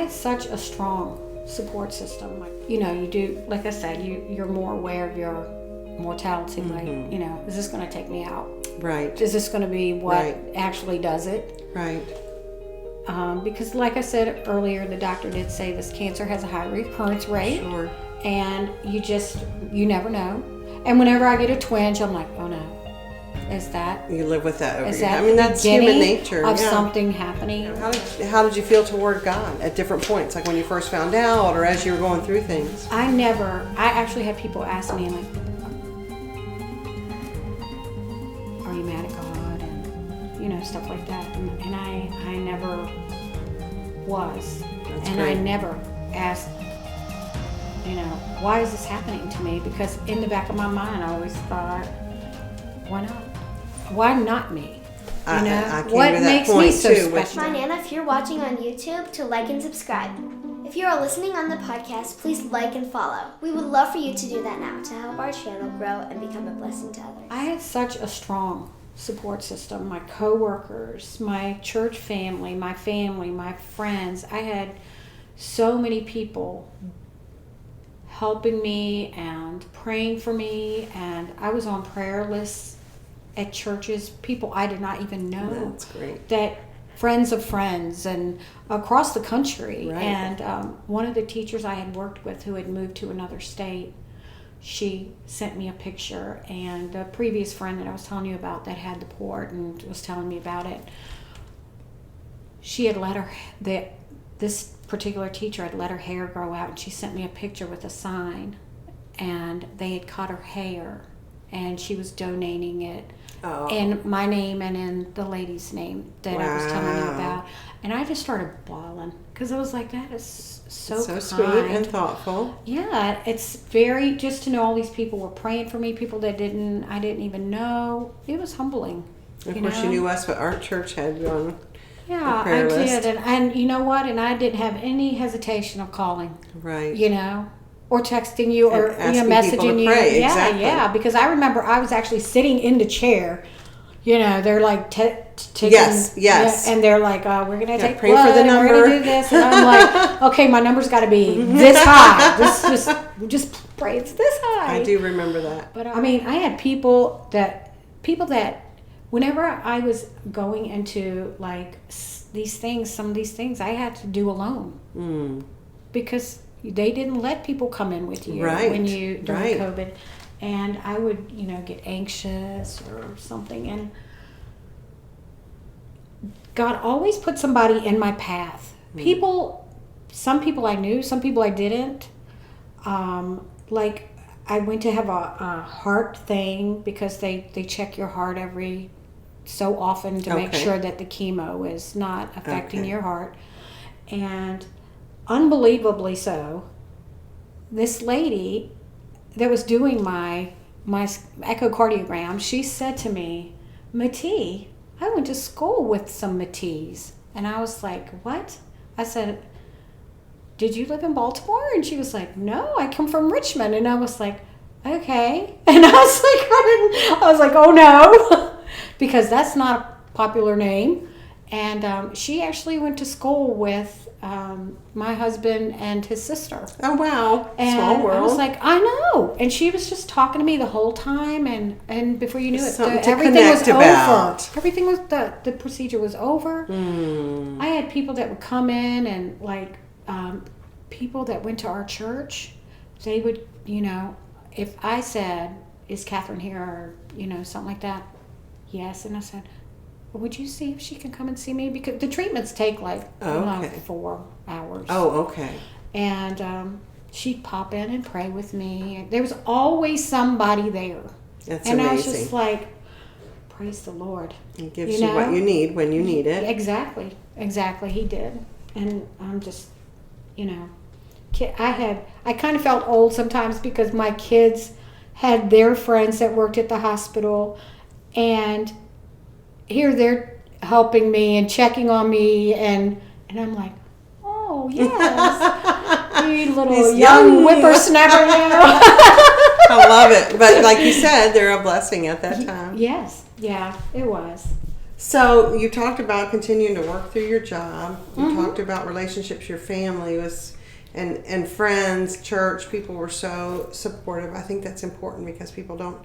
had such a strong support system. Like, you know, you do, like I said, you're more aware of your mortality. Like, you know, is this going to take me out? Right. Is this going to be what actually does it? Right. Because like I said earlier, the doctor did say this cancer has a high recurrence rate. Sure. And you never know. And whenever I get a twinge, I'm like, oh no. Is that? You live with that over Is your that I mean, that's human nature. Of something happening? How did you feel toward God at different points? Like when you first found out or as you were going through things? I actually had people ask me, like, are you mad at God? And, you know, stuff like that. And I never was. That's and great. I never asked, you know, why is this happening to me? Because in the back of my mind, I always thought, why not? Why not me? You know, I came what to that makes me point so too, special? Remind Anna, if you're watching on YouTube, to like and subscribe. If you are listening on the podcast, please like and follow. We would love for you to do that now to help our channel grow and become a blessing to others. I had such a strong support system. My coworkers, my church family, my friends. I had so many people helping me and praying for me, and I was on prayer lists at churches, people I did not even know. That's great. That friends of friends and across the country. Right. And one of the teachers I had worked with who had moved to another state, she sent me a picture, and the previous friend that I was telling you about that had the port and was telling me about it, she had let this particular teacher had let her hair grow out, and she sent me a picture with a sign, and they had cut her hair, and she was donating it in my name and in the lady's name that I was telling you about. And I just started bawling because I was like, that is so sweet and thoughtful. Yeah, it's very, just to know all these people were praying for me, people that I didn't even know. It was humbling. Of course, you knew us, but our church had you on yeah, the prayer list. did. And you know what? And I didn't have any hesitation of calling. Right. You know, or texting you or asking messaging people to you. pray. Yeah, Exactly. yeah. Because I remember I was actually sitting in the chair. You know, they're like taking. Yes. Yeah, and they're like, we're gonna take pray blood for the and number. we're gonna do this, and I'm like, okay, my number's got to be this high. Just pray it's this high. I do remember that. But I mean, I had people that whenever I was going into like some of these things, I had to do alone because they didn't let people come in with you during COVID, and I would get anxious or something, and God always put somebody in my path. Some people I knew, some people I didn't. Like I went to have a heart thing because they check your heart every so often to make sure that the chemo is not affecting your heart. And unbelievably so, this lady that was doing my echocardiogram, she said to me, Matee, I went to school with some Matees. And I was like, what? I said, did you live in Baltimore? And she was like, no, I come from Richmond. And I was like, okay. And I was like, oh no, because that's not a popular name. And she actually went to school with my husband and his sister. Oh, wow. And small world. I was like, I know. And she was just talking to me the whole time. And before you knew it, everything was over. Everything was, the procedure was over. I had people that would come in and like, people that went to our church, they would, if I said, is Catherine here, or, something like that, yes. And I said, would you see if she can come and see me? Because the treatments take like 4 hours. Oh, okay. And she'd pop in and pray with me. There was always somebody there. That's and amazing. I was just like, praise the Lord. He gives you what you need when you need it. Exactly. He did. And I'm just, I kind of felt old sometimes because my kids had their friends that worked at the hospital, and here they're helping me and checking on me, and I'm like, oh yes, you little young whippersnapper, I love it. But like you said, they're a blessing at that time. Yes, yeah, it was. So you talked about continuing to work through your job. You Mm-hmm. talked about relationships, your family was, and friends, church. People were so supportive. I think that's important because people don't.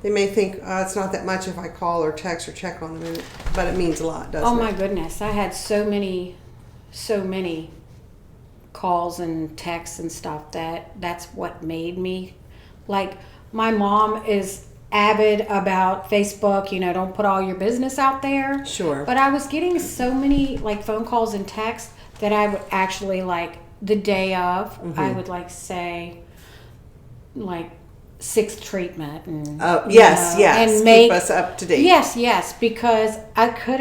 They may think it's not that much if I call or text or check on them, but it means a lot, doesn't Oh it? my goodness, I had so many calls and texts and stuff that's what made me. Like, my mom is avid about Facebook, don't put all your business out there. Sure. But I was getting so many like phone calls and texts that I would actually, like, the day of, I would like say like 6th treatment and Yes, and keep make us up to date. yes, because I could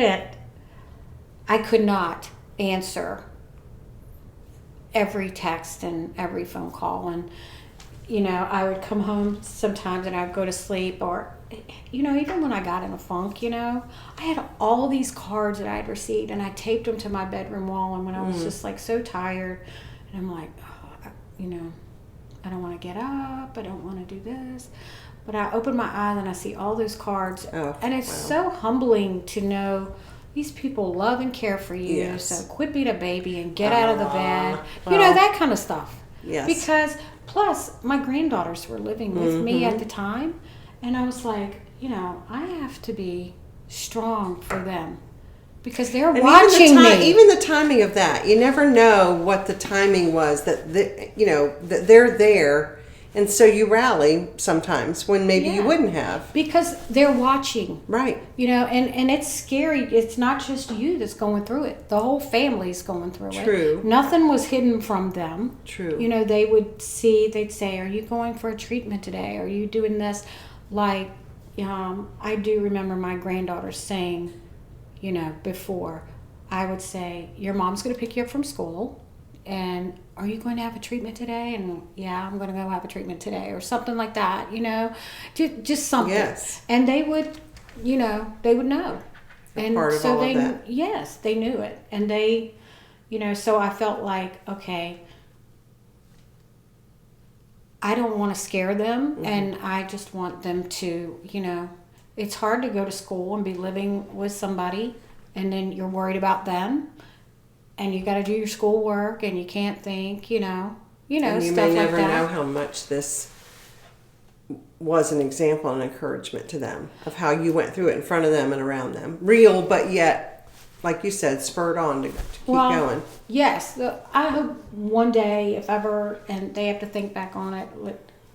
not answer every text and every phone call. And I would come home sometimes and I'd go to sleep, or even when I got in a funk, I had all these cards that I'd received and I taped them to my bedroom wall. And when I was just like so tired, and I'm like, I don't want to get up, I don't want to do this, but I open my eyes and I see all those cards, and it's so humbling to know these people love and care for you. Yes. So quit being a baby and get out of the bed, well, that kind of stuff. Yes. Because plus my granddaughters were living with me at the time, and I was like, I have to be strong for them because they're And watching me. Even the timing of that, you never know what the timing was that that they're there, and so you rally sometimes when maybe you wouldn't have. Because they're watching. Right. And it's scary. It's not just you that's going through it. The whole family's going through it. True. Nothing was hidden from them. True. They'd say, are you going for a treatment today? Are you doing this? Like, I do remember my granddaughter saying, before, I would say, your mom's going to pick you up from school, and are you going to have a treatment today? And yeah, I'm going to go have a treatment today, or something like that, just something. Yes. And they would, they would know. And part of so all of they, that. yes, they knew it. And they, so I felt like, okay, I don't want to scare them, and I just want them to, it's hard to go to school and be living with somebody, and then you're worried about them, and you got to do your schoolwork, and you can't think, And you stuff may like never that. know how much this was an example and encouragement to them of how you went through it in front of them and around them. Real, but yet, like you said, spurred on to keep going. Yes. I hope one day, if ever, and they have to think back on it,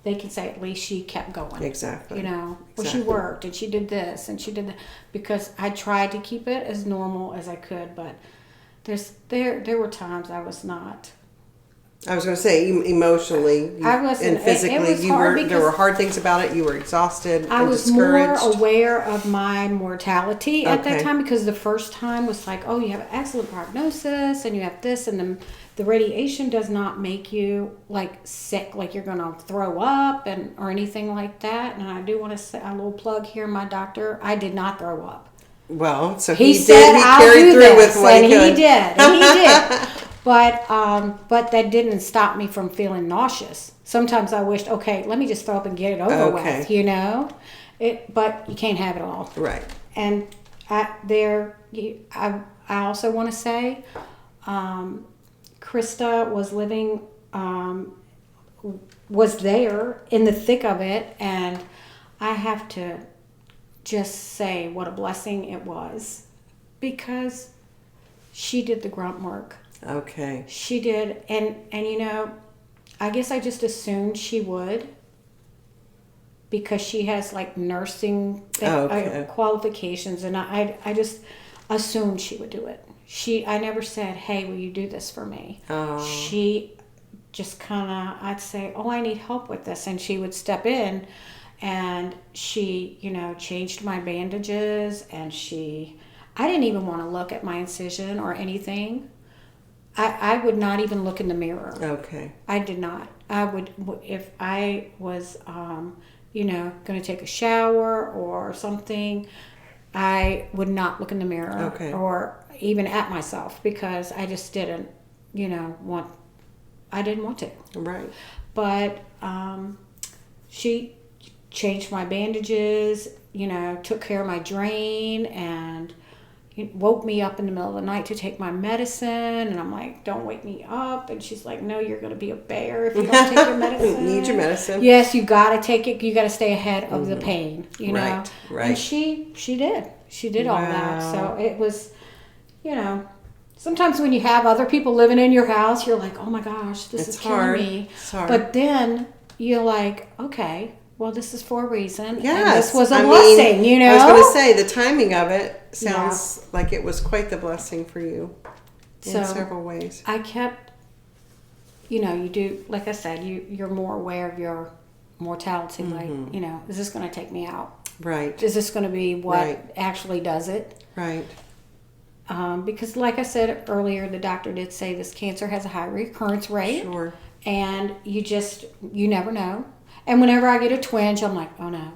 they can say at least she kept going. Exactly. Well, she Exactly. worked and she did this and she did that, because I tried to keep it as normal as I could, but there were times I was not. I was going to say, emotionally I wasn't, and physically, it was hard there because were hard things about it. You were exhausted I and was more discouraged. aware of my mortality at that Okay. time, because the first time was like, oh, you have an excellent prognosis and you have this, and the radiation does not make you like sick, like you're going to throw up or anything like that. And I do want to say a little plug here. My doctor, I did not throw up. Well, so He he said, did. He I'll carried do through this, with what and he could. he did. And he did. But that didn't stop me from feeling nauseous. Sometimes I wished, okay, let me just throw up and get it over with, But you can't have it all. Right. And I also want to say, Krista was there in the thick of it, and I have to just say what a blessing it was, because she did the grunt work. Okay. She did, and I guess I just assumed she would, because she has like nursing qualifications, and I just assumed she would do it. I never said, hey, will you do this for me? Oh. She just I'd say, oh, I need help with this, and she would step in, and she, changed my bandages, and I didn't even want to look at my incision or anything. I would not even look in the mirror. Okay. I did not. I would, if I was, going to take a shower or something, I would not look in the mirror or even at myself, because I just didn't, I didn't want to. Right. But she changed my bandages, took care of my drain, and woke me up in the middle of the night to take my medicine, and I'm like, don't wake me up. And she's like, no, you're going to be a bear if you don't take your medicine. Need your medicine. Yes, you got to take it. You got to stay ahead of the pain, you know. Right. And she did all that. So it was, sometimes when you have other people living in your house, you're like, oh my gosh, this is killing me. It's hard. But then you're like, okay, well, this is for a reason. Yes. And this was a blessing, you know? I was going to say, the timing of it sounds like it was quite the blessing for you in several ways. I kept, you do, like I said, you're more aware of your mortality. Like, is this going to take me out? Right. Is this going to be what actually does it? Right. Because like I said earlier, the doctor did say this cancer has a high recurrence rate. Sure. And you never know. And whenever I get a twinge, I'm like, oh no.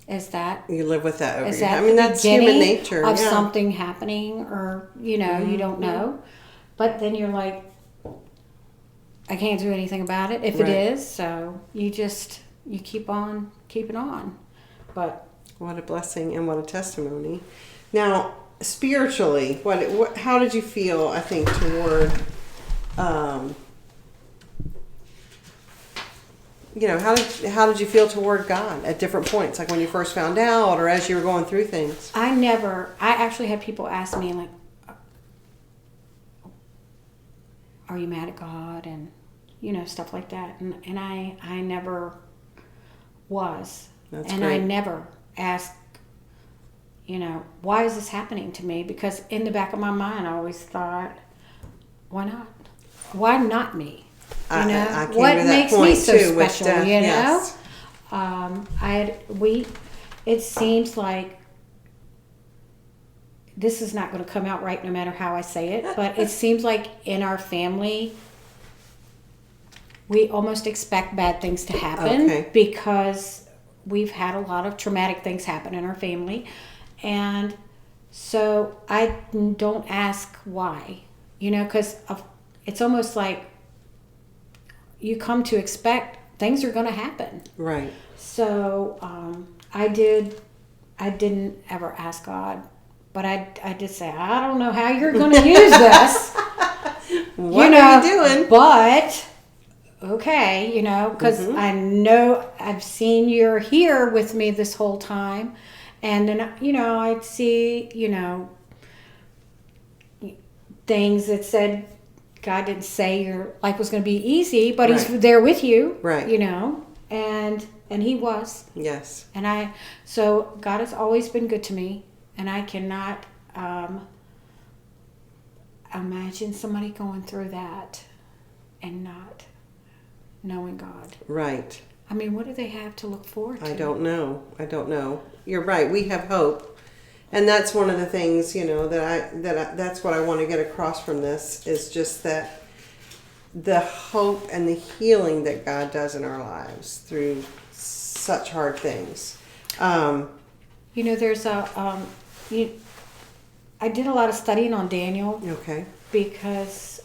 Is that... You live with that over is your that head. I mean, the that's human beginning nature. of something happening, or, you don't know. But then you're like, I can't do anything about it if it is. So you keep on keeping on. But what a blessing and what a testimony. Now, spiritually, how did you feel, I think, toward... how did you feel toward God at different points, like when you first found out or as you were going through things? I actually had people ask me, like, are you mad at God? And, stuff like that. And I never was. That's and great. I never asked, why is this happening to me? Because in the back of my mind, I always thought, why not? Why not me? I came What to that makes point me so too, with special? death, yes. It seems like this is not going to come out right no matter how I say it, but it seems like in our family we almost expect bad things to happen because we've had a lot of traumatic things happen in our family, and so I don't ask why, because it's almost like you come to expect things are going to happen. Right. So I didn't ever ask God, but I did say, I don't know how you're going to use this. What are you doing? But, okay, because I know I've seen you're here with me this whole time. And then, I'd see, things that said, God didn't say your life was going to be easy, but He's there with you, right? And He was. Yes. So God has always been good to me, and I cannot imagine somebody going through that and not knowing God. Right. I mean, what do they have to look forward to? I don't know. You're right. We have hope. And that's one of the things, that's what I want to get across from this, is just that the hope and the healing that God does in our lives through such hard things. There's I did a lot of studying on Daniel. Okay. Because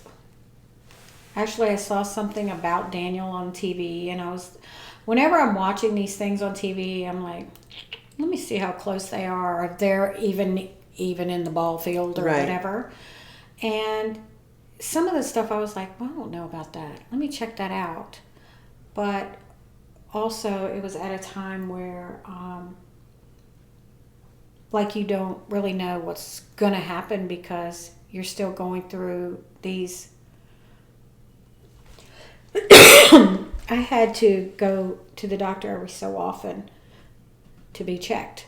actually I saw something about Daniel on TV, and whenever I'm watching these things on TV, I'm like, let me see how close they are, if they're even in the ball field or whatever. And some of the stuff I was like, well, I don't know about that. Let me check that out. But also it was at a time where like you don't really know what's going to happen because you're still going through these. I had to go to the doctor every so often to be checked.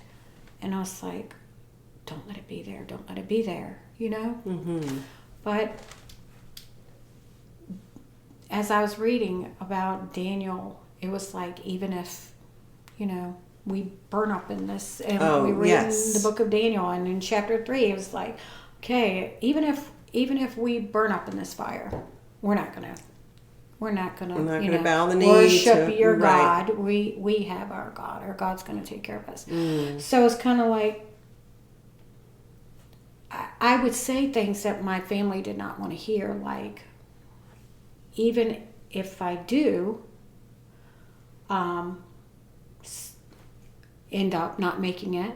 And I was like, don't let it be there. Don't let it be there, Mm-hmm. But as I was reading about Daniel, it was like, even if, we burn up in this, and we read in the book of Daniel, and in chapter 3, it was like, okay, even if we burn up in this fire, we're not gonna bow the knee worship your God. We have our God. Our God's gonna take care of us. So it's kind of like, I would say things that my family did not want to hear, like, even if I do end up not making it,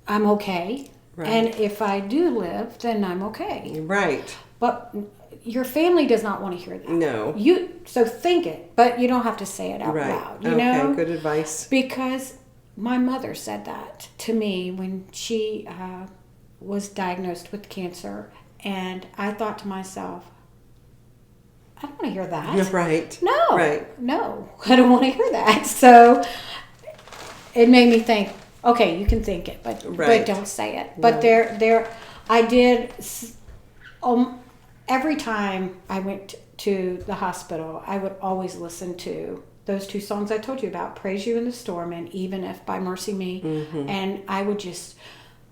I'm okay. Right. And if I do live, then I'm okay. Right. But your family does not want to hear that. No. So think it, but you don't have to say it out loud. You know? Okay, good advice. Because my mother said that to me when she was diagnosed with cancer, and I thought to myself, I don't want to hear that. Right. No. Right. No, I don't want to hear that. So it made me think, okay, you can think it, but don't say it. But I did. Every time I went to the hospital, I would always listen to those two songs I told you about, Praise You in the Storm and Even If by Mercy Me. Mm-hmm. And I would just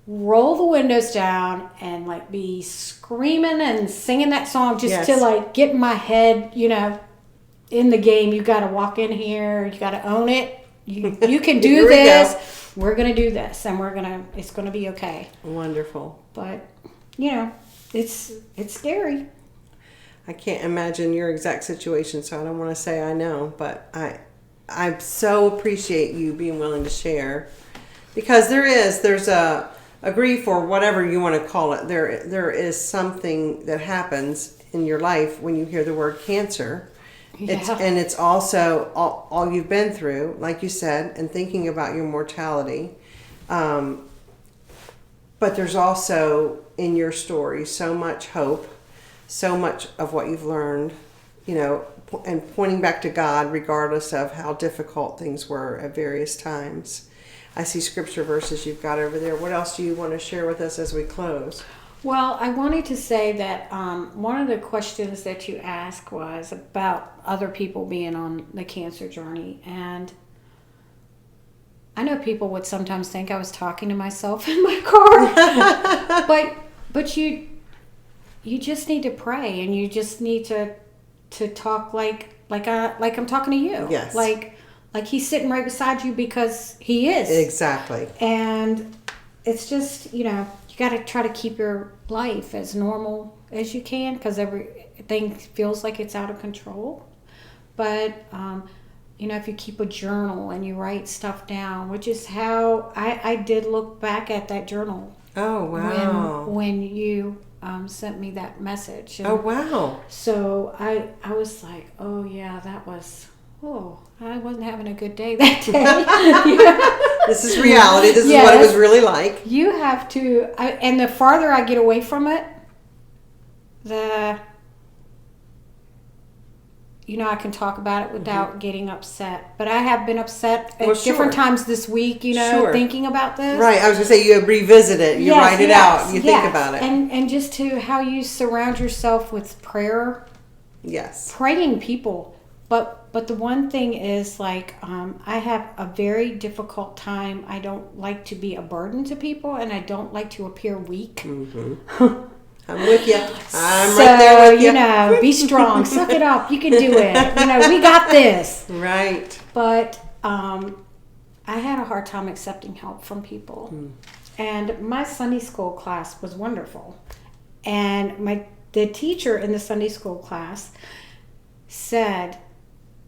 roll the windows down and like be screaming and singing that song just to like get my head, in the game. You got to walk in here. You got to own it. You can do this. We're going to do this, and it's going to be okay. Wonderful. But, it's scary. I can't imagine your exact situation, so I don't want to say I know, but I so appreciate you being willing to share, because there's a grief, or whatever you want to call it. There is something that happens in your life when you hear the word cancer. Yeah. It's also all you've been through, like you said, and thinking about your mortality. But there's also in your story so much hope, so much of what you've learned, and pointing back to God regardless of how difficult things were at various times. I see scripture verses you've got over there. What else do you want to share with us as we close? Well, I wanted to say that one of the questions that you asked was about other people being on the cancer journey. And I know people would sometimes think I was talking to myself in my car. but you just need to pray, and you just need to talk like I'm talking to you. Yes. Like he's sitting right beside you, because he is. Exactly. And it's just, you got to try to keep your life as normal as you can, because everything feels like it's out of control. But, if you keep a journal and you write stuff down, which is how I did look back at that journal. Oh, wow. When you sent me that message. And oh, wow. So I was like, oh, yeah, I wasn't having a good day that day. This is reality. This is what it was really like. You have to, and the farther I get away from it, I can talk about it without getting upset. But I have been upset at different times this week, thinking about this. Right. I was going to say, you revisit it. You write it out. You think about it. And just to how you surround yourself with prayer. Yes. Praying people. But the one thing is, I have a very difficult time. I don't like to be a burden to people, and I don't like to appear weak. Mm-hmm. I'm with you. I'm right there with you. Be strong. Suck it up. You can do it. We got this. Right. But I had a hard time accepting help from people. Mm. And my Sunday school class was wonderful. And the teacher in the Sunday school class said,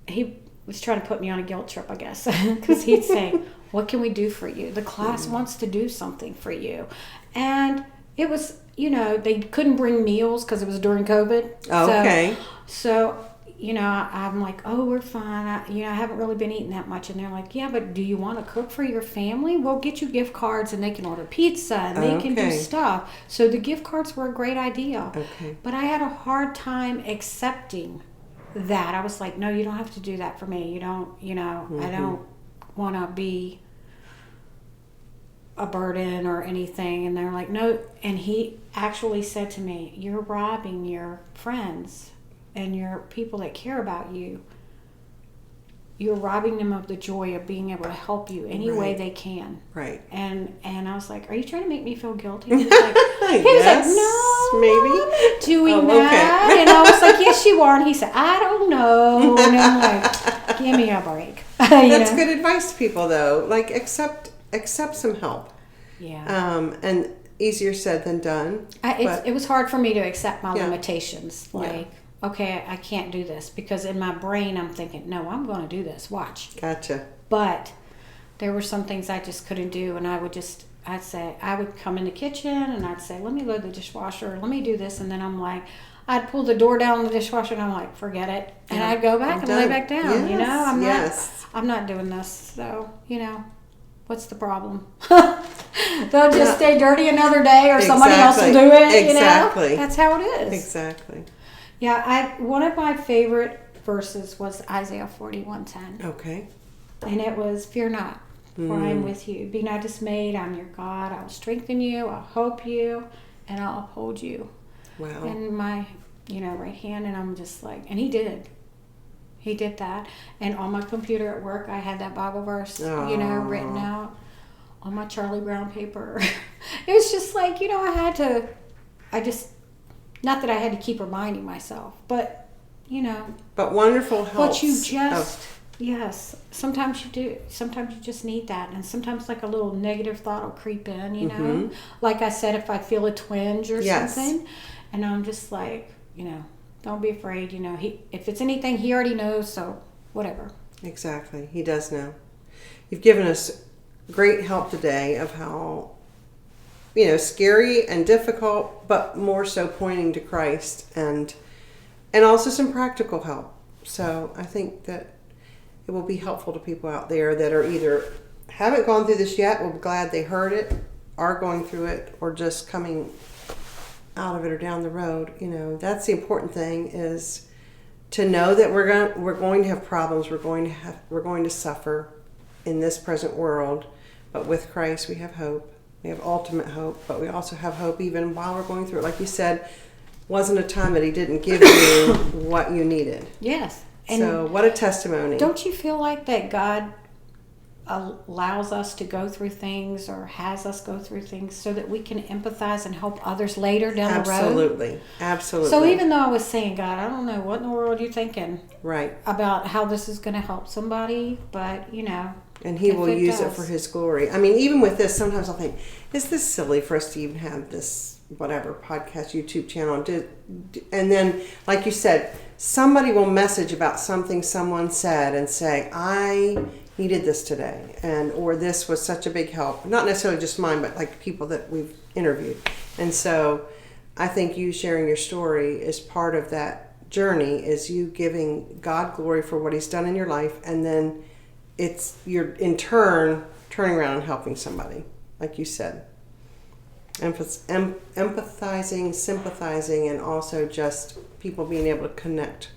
he was trying to put me on a guilt trip, I guess, because he'd say, what can we do for you? The class wants to do something for you. And it was, they couldn't bring meals because it was during COVID. Oh, okay. So, I'm like, oh, we're fine. I haven't really been eating that much. And they're like, yeah, but do you want to cook for your family? We'll get you gift cards, and they can order pizza, and they can do stuff. So the gift cards were a great idea. Okay. But I had a hard time accepting that. I was like, no, you don't have to do that for me. You don't, I don't want to be a burden or anything. And they're like, no. And he actually said to me, you're robbing your friends and your people that care about you. You're robbing them of the joy of being able to help you any way they can. Right. And I was like, are you trying to make me feel guilty? He was like, no, maybe. I'm not doing that. Okay. And I was like, yes, you are. And he said, I don't know. And I'm like, give me a break. That's good advice to people, though. Like, accept some help. Yeah. And easier said than done. It was hard for me to accept my limitations. Okay, I can't do this, because in my brain I'm thinking, no, I'm going to do this. Watch. Gotcha. But there were some things I just couldn't do, and I would just I'd say, I would come in the kitchen and I'd say, let me load the dishwasher, let me do this. And then I'm like, I'd pull the door down on the dishwasher and I'm like, forget it. And Yeah, I'd go back I'm and done. lay back down, you know? I'm not doing this. So, you know, what's the problem? They'll just stay dirty another day or somebody else will do it, Exactly. you know? That's how it is. Exactly. Yeah, one of my favorite verses was Isaiah 41:10. Okay. And it was, fear not, for I am with you. Be not dismayed, I'm your God. I will strengthen you, I'll help you, and I'll uphold you. Wow. In my, right hand. And I'm just like, and he did. He did that. And on my computer at work, I had that Bible verse, written out on my Charlie Brown paper. It was just like, not that I had to keep reminding myself, but, But wonderful help. But you just, yes, sometimes you do. Sometimes you just need that. And sometimes like a little negative thought will creep in, Mm-hmm. Like I said, if I feel a twinge or something, and I'm just like, don't be afraid, if it's anything, he already knows, so whatever. Exactly. He does know. You've given us great help today of how, scary and difficult, but more so pointing to Christ and also some practical help. So I think that it will be helpful to people out there that are either haven't gone through this yet, will be glad they heard it, are going through it, or just coming out of it or down the road. That's the important thing, is to know that we're going to have problems, we're going to suffer in this present world, but with Christ we have hope. We have ultimate hope, but we also have hope even while we're going through it. Like you said, wasn't a time that he didn't give you what you needed. Yes. And so what a testimony. Don't you feel like that God allows us to go through things, or has us go through things, so that we can empathize and help others later down the road? Absolutely. So even though I was saying, God, I don't know what in the world you're thinking right about how this is going to help somebody, but and he will use it for his glory. I mean, even with this, sometimes I'll think, is this silly for us to even have this whatever podcast, YouTube channel? And then, like you said, somebody will message about something someone said and say, I needed this today, or this was such a big help. Not necessarily just mine, but like people that we've interviewed. And so I think you sharing your story is part of that journey, is you giving God glory for what he's done in your life, and then you're in turn turning around and helping somebody, like you said. Empathizing, sympathizing, and also just people being able to connect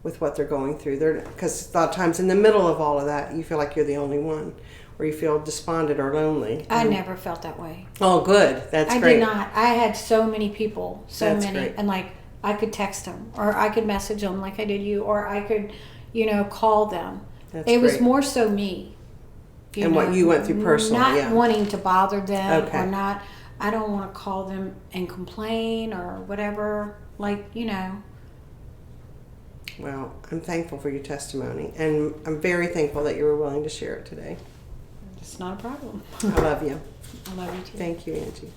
with what they're going through. Because a lot of times in the middle of all of that, you feel like you're the only one, or you feel despondent or lonely. I never felt that way. Oh, good. That's great. I did not. I had so many people, That's many, great. and like I could text them, or I could message them like I did you, or I could, call them. It was more so me. And what you went through personally, not wanting to bother them, Okay. or not. I don't want to call them and complain or whatever. Well, I'm thankful for your testimony, and I'm very thankful that you were willing to share it today. It's not a problem. I love you. I love you too. Thank you, Angie.